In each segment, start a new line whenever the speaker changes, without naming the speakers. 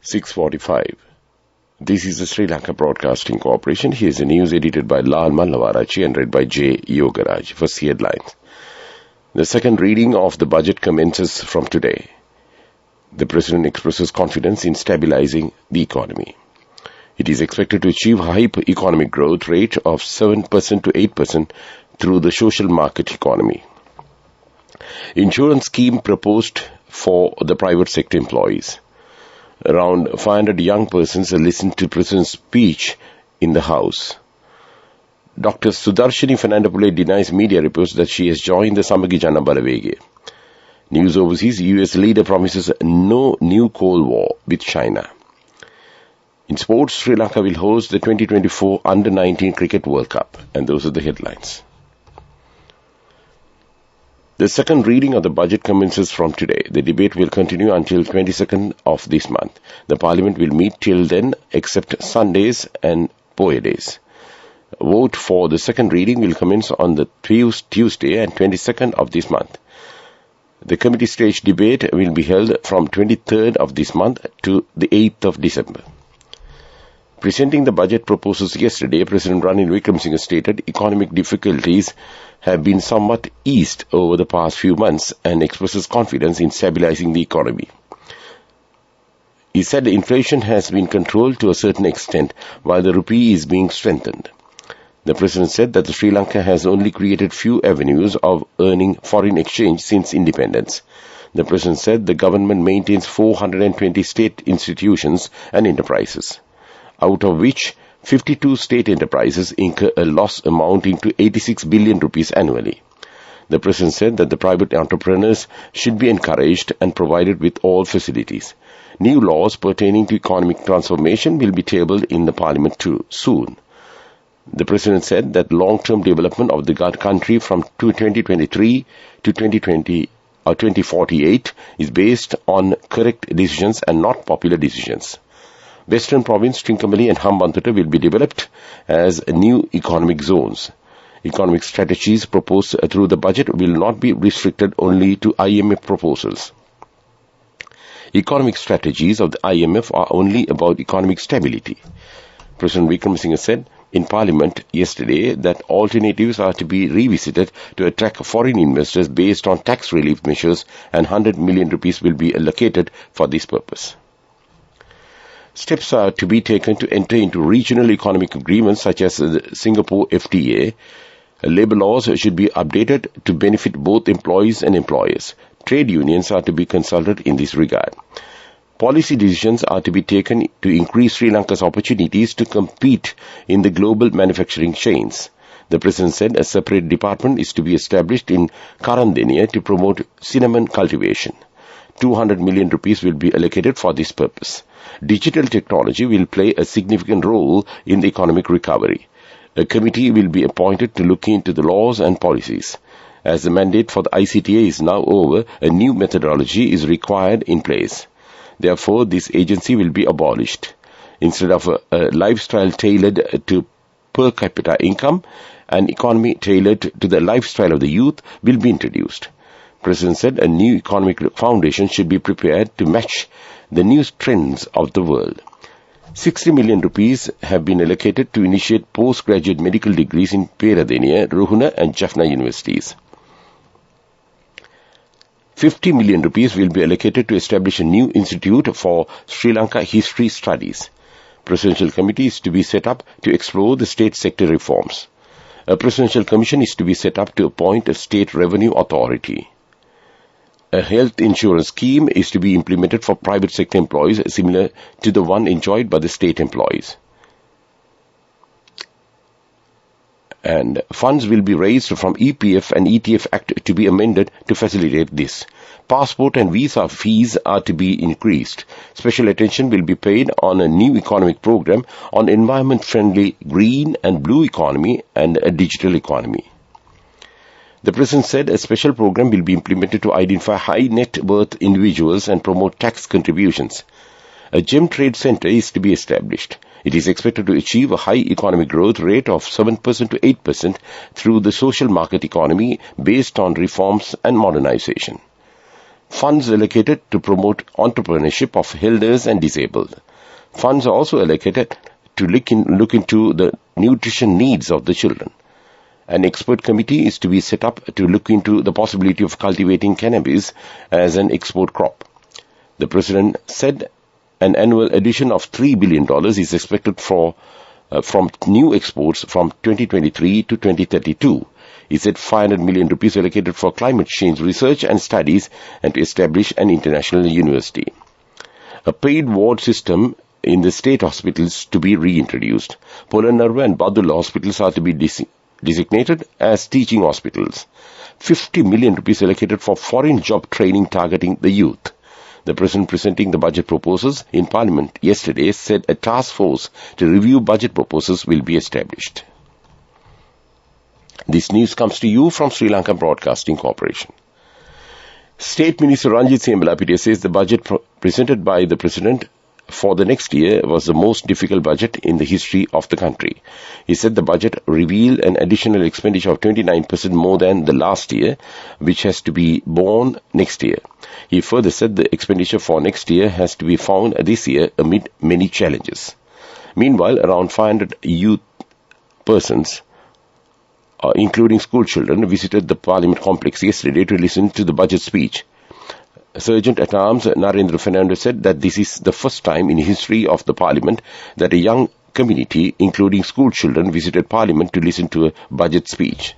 6:45. This is the Sri Lanka Broadcasting Corporation. Here's the news edited by Lal Mallavarachi and read by J. Yogaraj. First headlines. The second reading of the budget commences from today. The President expresses confidence in stabilizing the economy. It is expected to achieve a high economic growth rate of 7% to 8% through the social market economy. Insurance scheme proposed for the private sector employees. Around 500 young persons listened to President's speech in the House. Dr. Sudarshini Fernandapule denies media reports that she has joined the Samagi Jana Balavege. News overseas, US leader promises no new Cold War with China. In sports, Sri Lanka will host the 2024 Under-19 Cricket World Cup. And those are the headlines. The second reading of the budget commences from today. The debate will continue until 22nd of this month. The Parliament will meet till then, except Sundays and Poya days. A vote for the second reading will commence on the Tuesday and 22nd of this month. The committee stage debate will be held from 23rd of this month to the 8th of December. Presenting the budget proposals yesterday, President Ranil Wickremesinghe stated economic difficulties have been somewhat eased over the past few months and expresses confidence in stabilizing the economy. He said the inflation has been controlled to a certain extent while the rupee is being strengthened. The President said that Sri Lanka has only created few avenues of earning foreign exchange since independence. The President said the government maintains 420 state institutions and enterprises, out of which 52 state enterprises incur a loss amounting to 86 billion rupees annually. The President said that the private entrepreneurs should be encouraged and provided with all facilities. New laws pertaining to economic transformation will be tabled in the Parliament too soon. The President said that long-term development of the country from 2023 to 2048 is based on correct decisions and not popular decisions. Western Province, Trincomalee and Hambantota will be developed as new economic zones. Economic strategies proposed through the budget will not be restricted only to IMF proposals. Economic strategies of the IMF are only about economic stability. President Wickremesinghe said in Parliament yesterday that alternatives are to be revisited to attract foreign investors based on tax relief measures, and 100 million rupees will be allocated for this purpose. Steps are to be taken to enter into regional economic agreements such as the Singapore FTA. Labour laws should be updated to benefit both employees and employers. Trade unions are to be consulted in this regard. Policy decisions are to be taken to increase Sri Lanka's opportunities to compete in the global manufacturing chains. The President said a separate department is to be established in Karandeniya to promote cinnamon cultivation. 200 million rupees will be allocated for this purpose. Digital technology will play a significant role in the economic recovery. A committee will be appointed to look into the laws and policies. As the mandate for the ICTA is now over, a new methodology is required in place. Therefore, this agency will be abolished. Instead of a lifestyle tailored to per capita income, an economy tailored to the lifestyle of the youth will be introduced. President said a new economic foundation should be prepared to match the new trends of the world. 60 million rupees have been allocated to initiate postgraduate medical degrees in Peradeniya, Ruhuna and Jaffna universities. 50 million rupees will be allocated to establish a new institute for Sri Lanka history studies. Presidential committee is to be set up to explore the state sector reforms. A presidential commission is to be set up to appoint a state revenue authority. A health insurance scheme is to be implemented for private sector employees similar to the one enjoyed by the state employees. And funds will be raised from EPF and ETF Act to be amended to facilitate this. Passport and visa fees are to be increased. Special attention will be paid on a new economic program on environment-friendly green and blue economy and a digital economy. The President said a special program will be implemented to identify high net worth individuals and promote tax contributions. A gem trade center is to be established. It is expected to achieve a high economic growth rate of 7% to 8% through the social market economy based on reforms and modernization. Funds allocated to promote entrepreneurship of elders and disabled. Funds are also allocated to look into the nutrition needs of the children. An expert committee is to be set up to look into the possibility of cultivating cannabis as an export crop. The president said an annual addition of $3 billion is expected from new exports from 2023 to 2032. He said 500 million rupees allocated for climate change research and studies and to establish an international university. A paid ward system in the state hospitals to be reintroduced. Polonnaruwa and Badulla hospitals are to be designated as teaching hospitals. 50 million rupees allocated for foreign job training targeting the youth. The president presenting the budget proposals in Parliament yesterday said a task force to review budget proposals will be established. This news comes to you from Sri Lanka Broadcasting Corporation. State Minister Ranjit Siyambalapitiya says the budget presented by the President for the next year was the most difficult budget in the history of the country. He said the budget revealed an additional expenditure of 29% more than the last year, which has to be borne next year. He further said the expenditure for next year has to be found this year amid many challenges. Meanwhile, around 500 youth persons, including school children, visited the Parliament complex yesterday to listen to the budget speech. Sergeant-at-Arms Narendra Fernando said that this is the first time in the history of the Parliament that a young community, including school children, visited Parliament to listen to a budget speech.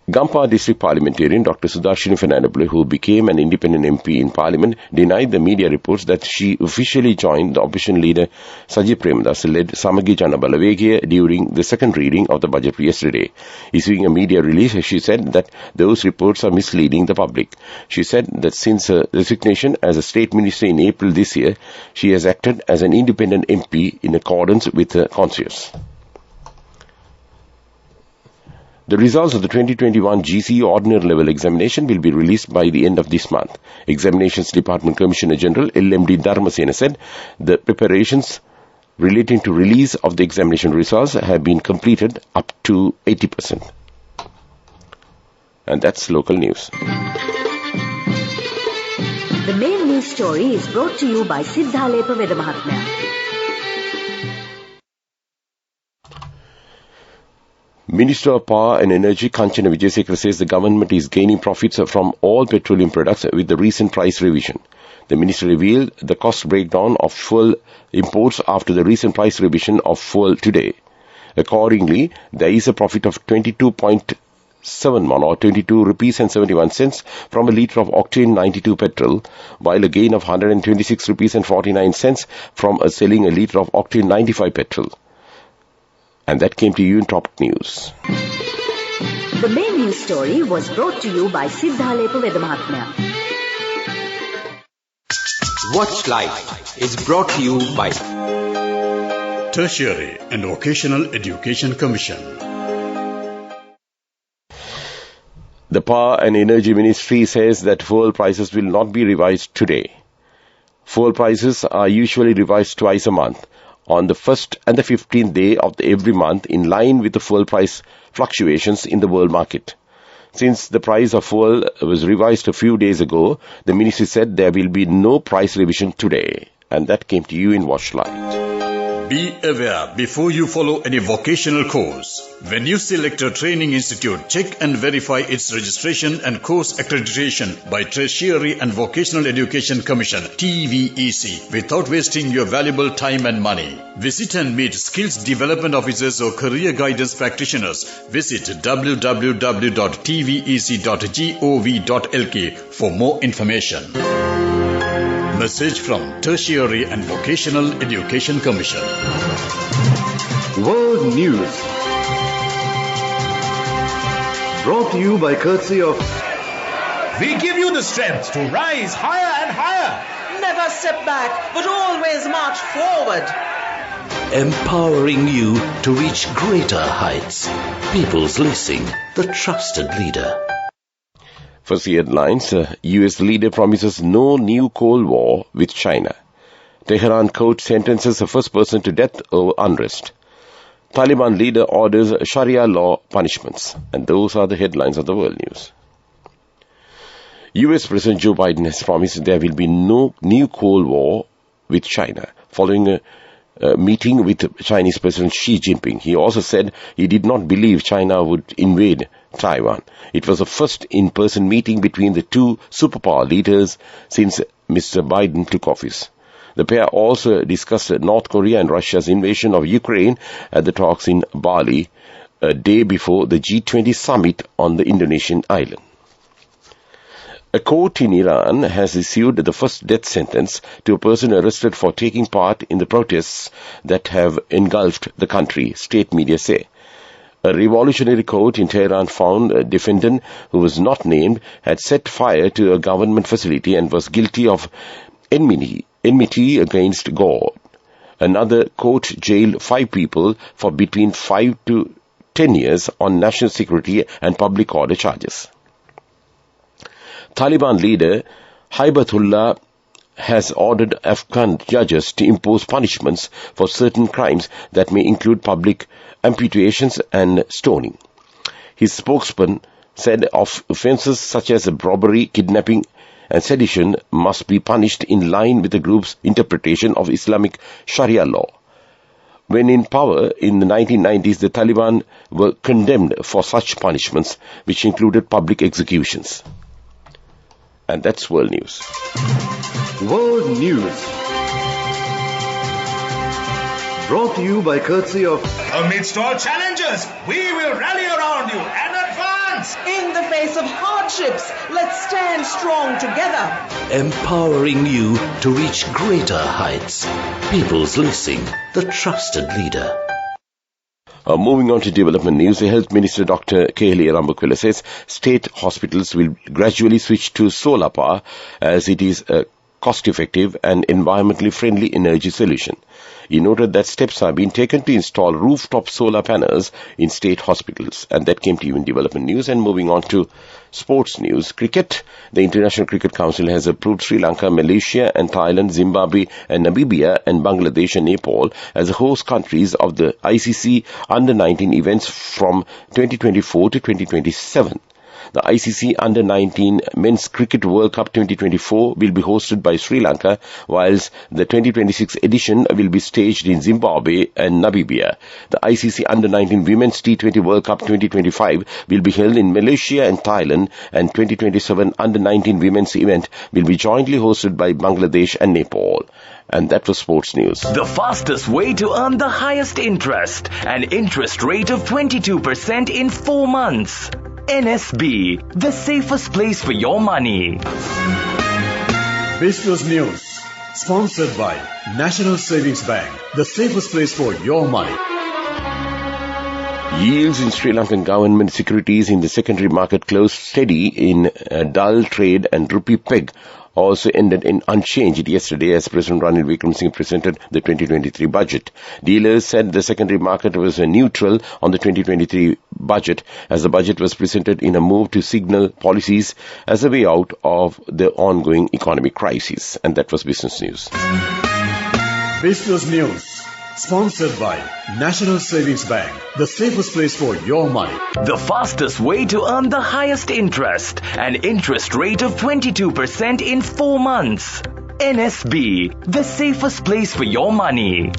Gampha District Parliamentarian Dr. Sudashini Fernandabule, who became an independent MP in Parliament, denied the media reports that she officially joined the opposition leader Sajid Premadasa-led Samagi Jana Balawegaya during the second reading of the budget yesterday. Issuing a media release, she said that those reports are misleading the public. She said that since her resignation as a state minister in April this year, she has acted as an independent MP in accordance with her conscience. The results of the 2021 GCE Ordinary Level Examination will be released by the end of this month. Examinations Department Commissioner General LMD Dharmasena said the preparations relating to release of the examination results have been completed up to 80%. And that's local news.
The main news story is brought to you by Siddhalepa Veda Mahatmya.
Minister of Power and Energy Kanchana Wijesekara says the government is gaining profits from all petroleum products with the recent price revision. The minister revealed the cost breakdown of fuel imports after the recent price revision of fuel today. Accordingly, there is a profit of 22.71 or 22 rupees and 71 cents from a litre of octane 92 petrol, while a gain of 126 rupees and 49 cents from selling a litre of octane 95 petrol. And that came to you in top news.
The main news story was brought to you by Siddhalepa Veda Mahatmya.
Watch Life is brought to you by
Tertiary and Vocational Education Commission.
The Power and Energy Ministry says that fuel prices will not be revised today. Fuel prices are usually revised twice a month, on the 1st and the 15th day of every month, in line with the fuel price fluctuations in the world market. Since the price of fuel was revised a few days ago, the ministry said there will be no price revision today. And that came to you in Watchlight.
Be aware before you follow any vocational course. When you select a training institute, check and verify its registration and course accreditation by Tertiary and Vocational Education Commission (TVEC) without wasting your valuable time and money. Visit and meet skills development officers or career guidance practitioners. Visit www.tvec.gov.lk for more information. Message from Tertiary and Vocational Education Commission.
World News. Brought to you by courtesy of...
We give you the strength to rise higher and higher.
Never step back, but always march forward.
Empowering you to reach greater heights. People's Leasing, the trusted leader.
First, the headlines. U.S. leader promises no new Cold War with China. Tehran court sentences the first person to death over unrest. Taliban leader orders Sharia law punishments. And those are the headlines of the world news. US President Joe Biden has promised there will be no new Cold War with China following a meeting with Chinese President Xi Jinping. He also said he did not believe China would invade Taiwan. It was the first in-person meeting between the two superpower leaders since Mr. Biden took office. The pair also discussed North Korea and Russia's invasion of Ukraine at the talks in Bali, a day before the G20 summit on the Indonesian island. A court in Iran has issued the first death sentence to a person arrested for taking part in the protests that have engulfed the country, state media say. A revolutionary court in Tehran found a defendant who was not named had set fire to a government facility and was guilty of enmity against God. Another court jailed 5 people for between 5 to 10 years on national security and public order charges. Taliban leader Haibatullah has ordered Afghan judges to impose punishments for certain crimes that may include public amputations and stoning. His spokesman said offences such as robbery, kidnapping and sedition must be punished in line with the group's interpretation of Islamic Sharia law. When in power in the 1990s, the Taliban were condemned for such punishments, which included public executions. And that's world news.
World News. Brought to you by courtesy of...
Amidst all challenges, we will rally around you and advance.
In the face of hardships, let's stand strong together.
Empowering you to reach greater heights. People's Leasing, the trusted leader.
Moving on to development news, the Health Minister Dr. Kehli Rambukwila says state hospitals will gradually switch to solar power as it is a cost-effective and environmentally friendly energy solution. He noted that steps are being taken to install rooftop solar panels in state hospitals. And that came to you in development news. And moving on to sports news. Cricket. The International Cricket Council has approved Sri Lanka, Malaysia and Thailand, Zimbabwe and Namibia and Bangladesh and Nepal as host countries of the ICC Under-19 events from 2024 to 2027. The ICC Under-19 Men's Cricket World Cup 2024 will be hosted by Sri Lanka, whilst the 2026 edition will be staged in Zimbabwe and Namibia. The ICC Under-19 Women's T20 World Cup 2025 will be held in Malaysia and Thailand, and 2027 Under-19 Women's event will be jointly hosted by Bangladesh and Nepal. And that was sports news.
The fastest way to earn the highest interest, an interest rate of 22% in 4 months. NSB, the safest place for your money.
Business News, sponsored by National Savings Bank, the safest place for your money.
Yields in Sri Lankan government securities in the secondary market closed steady in dull trade, and rupee peg also ended in unchanged yesterday as President Ranil Wickremesinghe presented the 2023 budget. Dealers said the secondary market was neutral on the 2023 budget as the budget was presented in a move to signal policies as a way out of the ongoing economic crisis. And that was business news.
Business News, sponsored by National Savings Bank, the safest place for your money.
The fastest way to earn the highest interest, an interest rate of 22% in 4 months. NSB, the safest place for your money.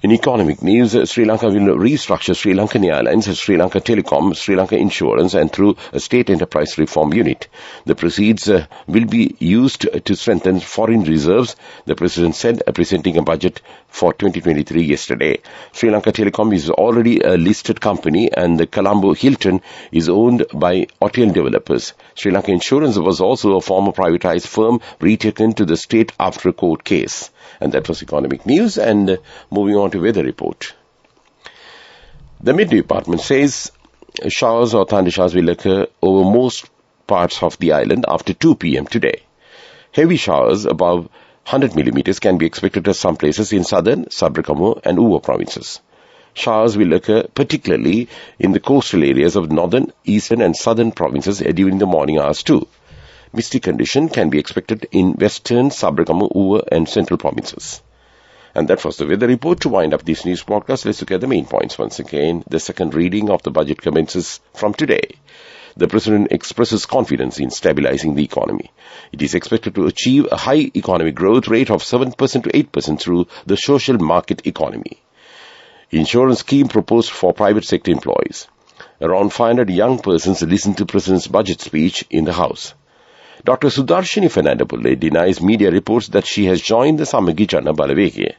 In economic news, Sri Lanka will restructure Sri Lankan Airlines, Sri Lanka Telecom, Sri Lanka Insurance and through a state enterprise reform unit. The proceeds will be used to strengthen foreign reserves, the President said, presenting a budget for 2023 yesterday. Sri Lanka Telecom is already a listed company and the Colombo Hilton is owned by hotel developers. Sri Lanka Insurance was also a former privatized firm retaken to the state after a court case. And that was economic news. And moving on to weather report. The Met Department says showers or thundershowers will occur over most parts of the island after 2 p.m. today. Heavy showers above 100 millimeters can be expected at some places in southern, Sabarakamu and Uva provinces. Showers will occur particularly in the coastal areas of northern, eastern and southern provinces during the morning hours too. Misty condition can be expected in western, Sabarakamu, Uva and central provinces. And that was the weather report. To wind up this news broadcast, let's look at the main points once again. The second reading of the budget commences from today. the President expresses confidence in stabilizing the economy. It is expected to achieve a high economic growth rate of 7% to 8% through the social market economy. Insurance scheme proposed for private sector employees. Around 500 young persons listened to President's budget speech in the House. Dr. Sudarshini Fernandapulle denies media reports that she has joined the Samagi Jana Balaveke.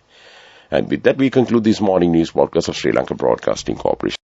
And with that, we conclude this morning news podcast of Sri Lanka Broadcasting Corporation.